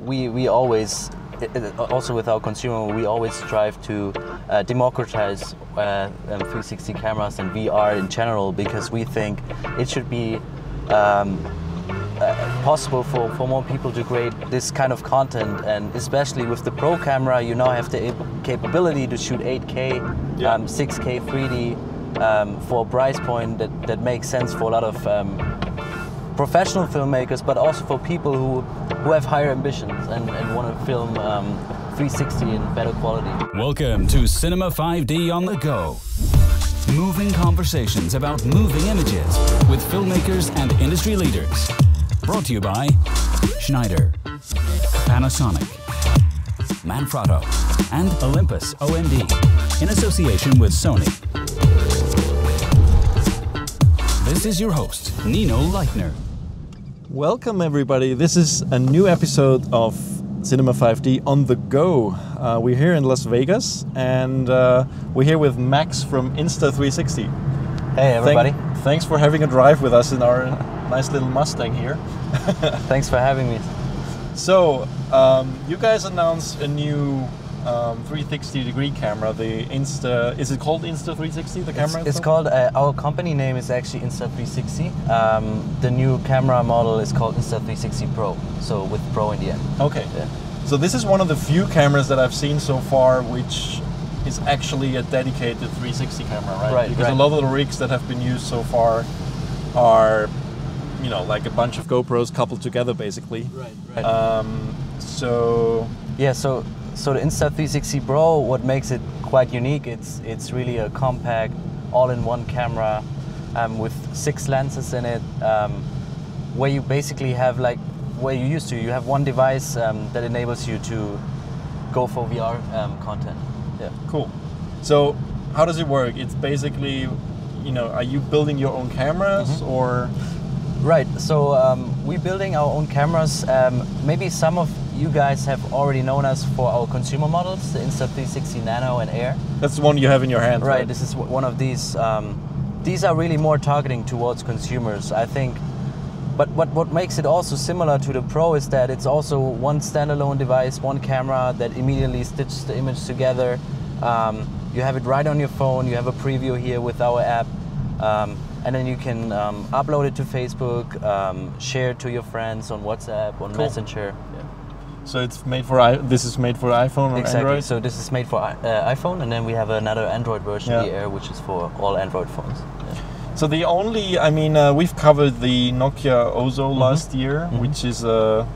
we always, also with our consumer, we always strive to democratize 360 cameras and VR in general, because we think it should be possible for more people to create this kind of content. And especially with the Pro camera, you now have the capability to shoot 8K, 6K 3D for a price point that makes sense for a lot of professional filmmakers, but also for people who have higher ambitions and want to film 360 in better quality. Welcome to Cinema 5D on the Go. Moving conversations about moving images with filmmakers and industry leaders. Brought to you by Schneider, Panasonic, Manfrotto, and Olympus OMD in association with Sony. This is your host, Nino Leitner. Welcome everybody, this is a new episode of Cinema 5D on the Go. We're here in Las Vegas and we're here with Max from Insta360. Hey everybody. Thanks for having a drive with us in our nice little Mustang here. Thanks for having me. So, you guys announced a new 360-degree camera, the Insta... Is it called Insta360, the camera? It's called, our company name is actually Insta360. The new camera model is called Insta360 Pro, so with Pro in the end. Okay. Yeah. So this is one of the few cameras that I've seen so far which is actually a dedicated 360 camera, right? Right, because a lot of the rigs that have been used so far are, you know, like a bunch of GoPros coupled together, basically. Right. So the Insta360 Pro, what makes it quite unique, it's really a compact, all-in-one camera with 6 lenses in it, where you basically have you have one device that enables you to go for VR content. Yeah. Cool. So how does it work? It's basically, you know, are you building your own cameras or? Right, so we're building our own cameras. Maybe some of you guys have already known us for our consumer models, the Insta360 Nano and Air. That's the one you have in your hand, right? Right, this is one of these. These are really more targeting towards consumers, I think. But what makes it also similar to the Pro is that it's also one standalone device, one camera that immediately stitches the image together. You have it right on your phone, you have a preview here with our app. And then you can upload it to Facebook, share it to your friends on WhatsApp, on Messenger. Yeah. So it's made for this is made for iPhone or exactly. Android? So this is made for iPhone, and then we have another Android version, the Air, which is for all Android phones. Yeah. So the only, I mean, we've covered the Nokia Ozo last year, which is a,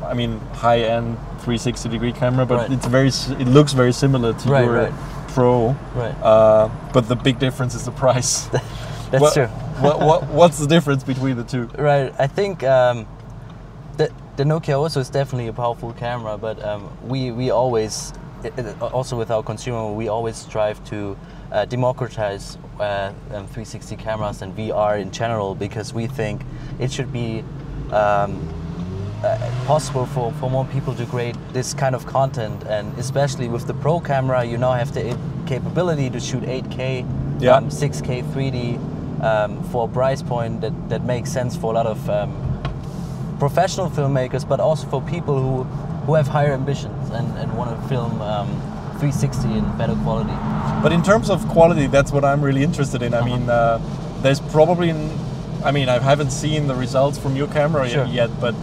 I mean, high-end 360-degree camera, but it looks very similar to your Pro. Right. But the big difference is the price. That's true. What's the difference between the two? Right. I think the Nokia Ozo is definitely a powerful camera, but we always, also with our consumer, we always strive to democratize 360 cameras and VR in general, because we think it should be possible for more people to create this kind of content. And especially with the Pro camera, you now have the capability to shoot 8K, 6K 3D for a price point that makes sense for a lot of professional filmmakers, but also for people who have higher ambitions and want to film 360 in better quality. But in terms of quality, that's what I'm really interested in. I mean, there's probably, I mean, I haven't seen the results from your camera yet, but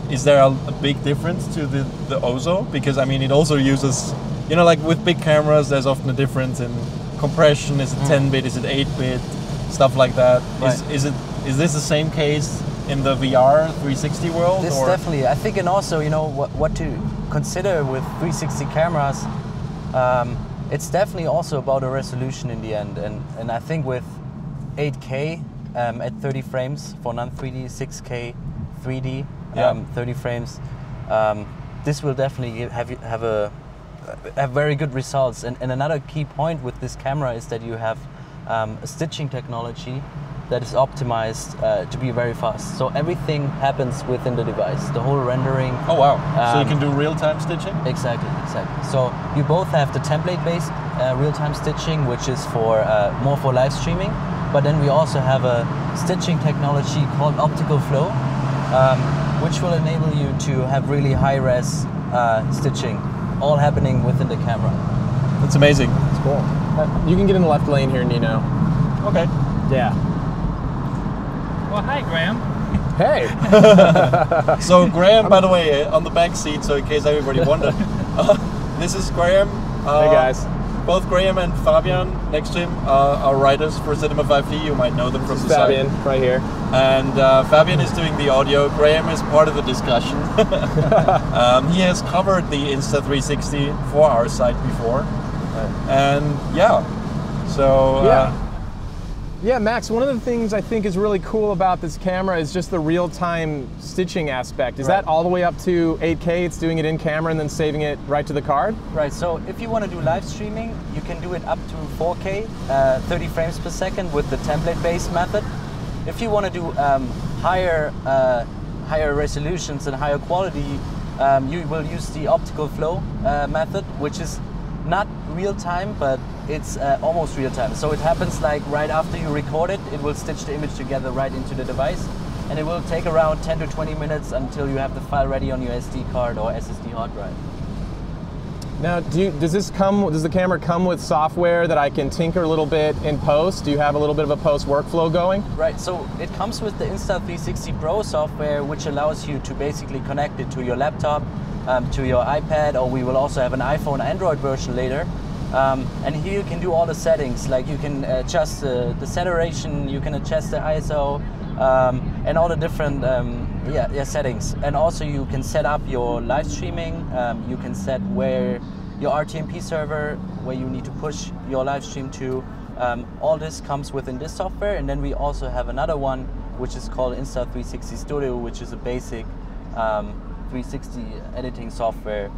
is there a big difference to the Ozo? Because I mean, it also uses, you know, like with big cameras, there's often a difference in compression. Is it 10-bit? Is it 8-bit? Stuff like that. Right. Is this the same case in the VR 360 world? This definitely. I think, and also, you know, what to consider with 360 cameras. It's definitely also about a resolution in the end, and I think with 8K at 30 frames for non-3D, 6K 3D 30 frames, this will definitely have very good results. And another key point with this camera is that you have a stitching technology that is optimized to be very fast. So everything happens within the device, the whole rendering. Oh wow, so you can do real-time stitching? Exactly. So you both have the template-based real-time stitching, which is for more for live streaming, but then we also have a stitching technology called optical flow, which will enable you to have really high-res stitching, all happening within the camera. That's amazing. That's cool. You can get in the left lane here, Nino. Okay. Yeah. Well, hi, Graham. Hey. So Graham, by the way, on the back seat, so in case everybody wondered, this is Graham. Hey guys. Both Graham and Fabian next to him are writers for Cinema 5D. You might know them from the site. Fabian, right here. And Fabian is doing the audio. Graham is part of the discussion. He has covered the Insta360 for our site before. And yeah, so... Yeah, Max, one of the things I think is really cool about this camera is just the real-time stitching aspect. Is that all the way up to 8K? It's doing it in camera and then saving it right to the card? Right, so if you want to do live streaming, you can do it up to 4K, 30 frames per second with the template-based method. If you want to do higher resolutions and higher quality, you will use the optical flow method, which is not real time, but it's almost real time. So it happens like right after you record it, it will stitch the image together right into the device, and it will take around 10 to 20 minutes until you have the file ready on your SD card or SSD hard drive. Now, does the camera come with software that I can tinker a little bit in post? Do you have a little bit of a post workflow going? Right, so it comes with the Insta360 Pro software, which allows you to basically connect it to your laptop, to your iPad, or we will also have an iPhone Android version later. And here you can do all the settings, like you can adjust the saturation, you can adjust the ISO, and all the different settings. And also you can set up your live streaming, you can set where your RTMP server, where you need to push your live stream to. All this comes within this software, and then we also have another one which is called Insta360 Studio, which is a basic 360 editing software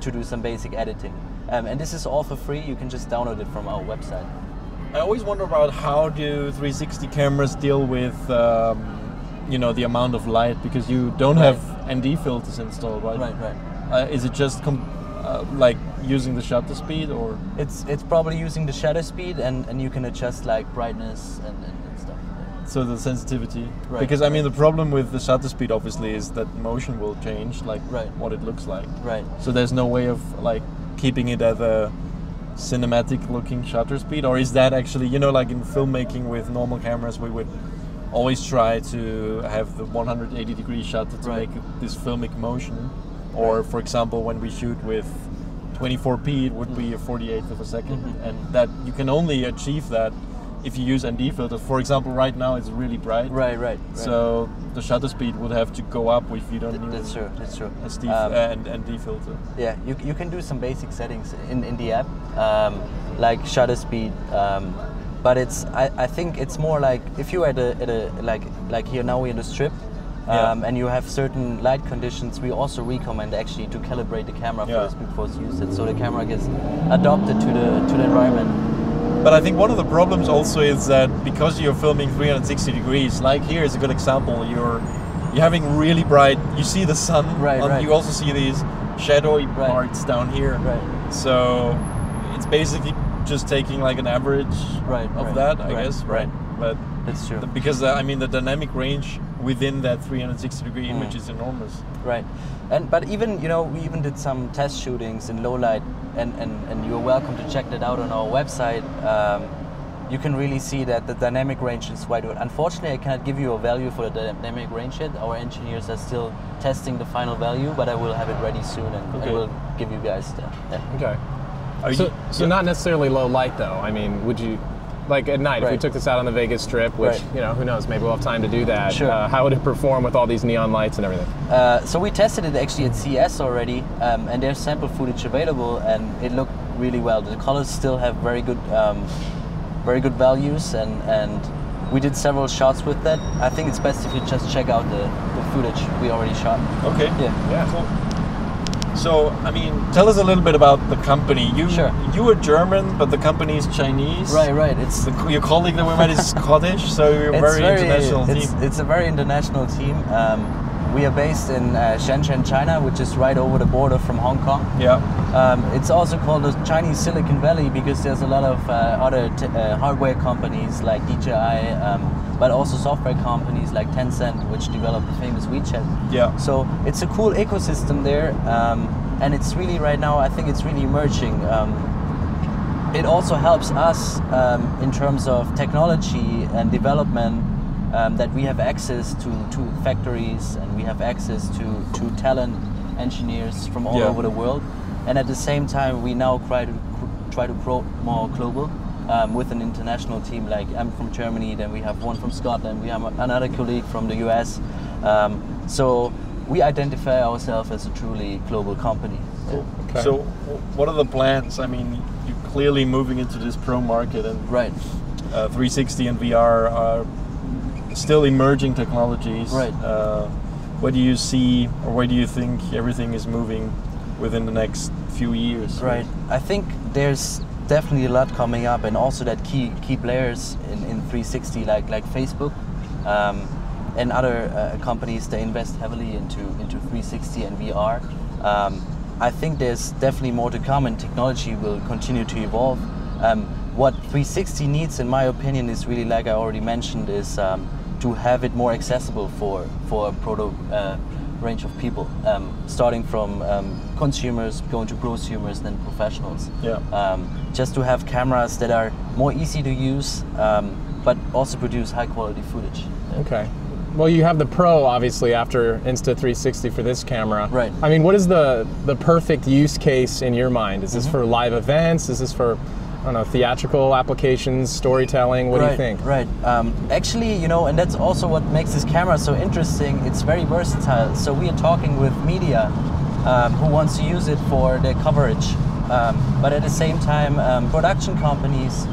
to do some basic editing. And this is all for free. You can just download it from our website. I always wonder about how do 360 cameras deal with the amount of light, because you don't have ND filters installed, right? Right. Is it just like using the shutter speed, or? It's probably using the shutter speed, and you can adjust like brightness and stuff. So the sensitivity, because I mean the problem with the shutter speed obviously is that motion will change, like what it looks like. Right. So there's no way of like keeping it at a cinematic looking shutter speed, or is that actually, like in filmmaking with normal cameras, we would always try to have the 180 degree shutter to make this filmic motion, or for example when we shoot with 24p it would be a 48th of a second, and that you can only achieve that if you use ND filters. For example, right now it's really bright. Right. So the shutter speed would have to go up if you don't use that's true. a ND filter. Yeah, you can do some basic settings in the app, like shutter speed. But I think it's more like if you're at a like here now we're in the strip, and you have certain light conditions, we also recommend actually to calibrate the camera first before you use it, so the camera gets adapted to the environment. But I think one of the problems also is that because you're filming 360 degrees, like here is a good example, you're having really bright, you see the sun, you also see these shadowy parts down here. So it's basically just taking like an average of that, I guess. But that's true. Because I mean the dynamic range within that 360 degree image is enormous. Right. But even, we even did some test shootings in low light, and you're welcome to check that out on our website. You can really see that the dynamic range is quite good. Unfortunately, I cannot give you a value for the dynamic range yet. Our engineers are still testing the final value, but I will have it ready soon, and I will give you guys that. Okay. So not necessarily low light though. I mean, would you, like at night, if we took this out on the Vegas Strip, which, who knows, maybe we'll have time to do that. Sure. How would it perform with all these neon lights and everything? So we tested it actually at CS already, and there's sample footage available, and it looked really well. The colors still have very good values, and we did several shots with that. I think it's best if you just check out the footage we already shot. Okay. Yeah. Cool. So, I mean, tell us a little bit about the company. You are German, but the company is Chinese. Right. It's your colleague that we met is Scottish, so you're a very international team. It's a very international team. We are based in Shenzhen, China, which is right over the border from Hong Kong. Yeah. It's also called the Chinese Silicon Valley because there's a lot of other hardware companies like DJI, but also software companies like Tencent, which develop the famous WeChat. Yeah. So it's a cool ecosystem there, and it's really right now, I think it's really emerging. It also helps us in terms of technology and development, that we have access to factories and we have access to talent engineers from all over the world. And at the same time, we now try to grow more global with an international team. Like I'm from Germany, then we have one from Scotland, we have another colleague from the US. So we identify ourselves as a truly global company. Cool. Okay. So what are the plans? I mean, you're clearly moving into this pro market, and 360 and VR are still emerging technologies. Right. Where do you see, or where do you think everything is moving within the next few years? Right. I think there's definitely a lot coming up, and also that key players in 360 like Facebook and other companies, they invest heavily into 360 and VR. I think there's definitely more to come, and technology will continue to evolve. What 360 needs, in my opinion, is really, like I already mentioned, is to have it more accessible for a broader range of people, starting from consumers, going to prosumers, then professionals. Yeah. Just to have cameras that are more easy to use, but also produce high quality footage. Okay. Well, you have the Pro, obviously, after Insta360 for this camera. Right. I mean, what is the perfect use case in your mind? Is this for live events? Is this for, I don't know, theatrical applications, storytelling? What do you think? Right. Actually, you know, and that's also what makes this camera so interesting. It's very versatile. So we are talking with media who wants to use it for their coverage, but at the same time, production companies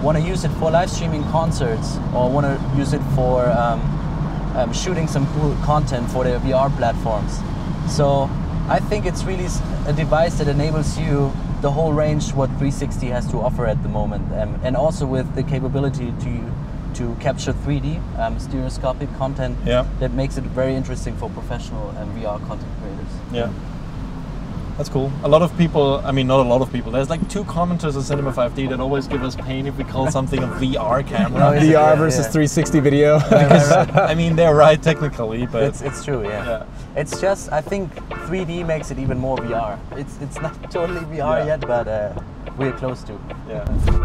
want to use it for live streaming concerts, or want to use it for shooting some cool content for their VR platforms. So I think it's really a device that enables you the whole range what 360 has to offer at the moment, and also with the capability to capture 3D stereoscopic content. Yeah. That makes it very interesting for professional VR content creators. Yeah. That's cool. A lot of people, I mean, not a lot of people, there's like 2 commenters on Cinema 5D that always give us pain if we call something a VR camera. VR versus 360 video. I mean, they're right technically, but it's true, yeah. It's just, I think 3D makes it even more VR. It's not totally VR yet, but we're close to. Yeah.